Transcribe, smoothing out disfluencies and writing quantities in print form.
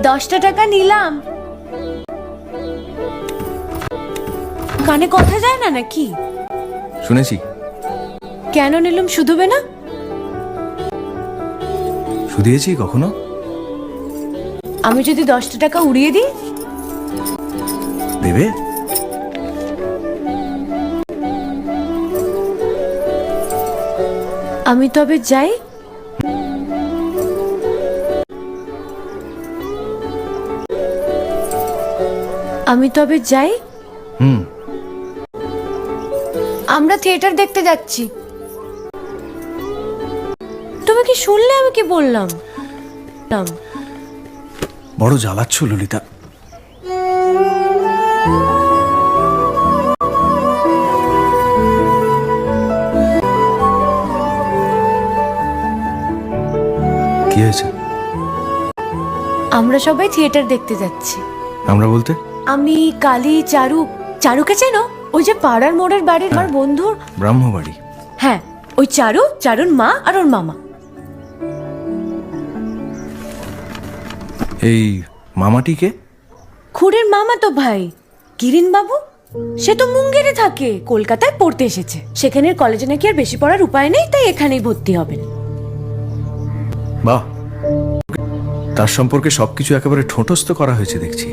10টা টাকা নিলাম। কানে কথা যায় না নাকি? শুনেছি। কেন নিলাম? শুধুবে না? শুধিয়েছি কখনো? আমি যদি 10টা টাকা উড়িয়ে দিই? দেবে? আমি তবে যাই। আমি তবে যাই। আমরা থিয়েটার দেখতে যাচ্ছি। তুমি কি শুনলে আমি কি বললাম? বড় জ্বালাচ্ছ ললিতা। কি হয়েছে? আমরা সবাই থিয়েটার দেখতে যাচ্ছি। আমরা বলতে? আমি, কালী, চারু। চারুকে চেনো? ওই যে পাড়ার মোড়ের বাড়ির আমার বন্ধুর। ব্রাহ্মবাড়ি? হ্যাঁ, ওই চারু, চারুর মা আর ওর মামা। এই মামাটিকে? খুড়ের মামা তো ভাই, কিরিন বাবু। সে তো মুঙ্গেরে থাকে, কলকাতায় পড়তে এসেছে। সেখানের কলেজে নাকি আর বেশি পড়ার উপায় নেই, তাই এখানেই ভর্তি হবেন। বাহ, তার সম্পর্কে সবকিছু একেবারে ঠোঁটস্থ করা হয়েছে দেখছি।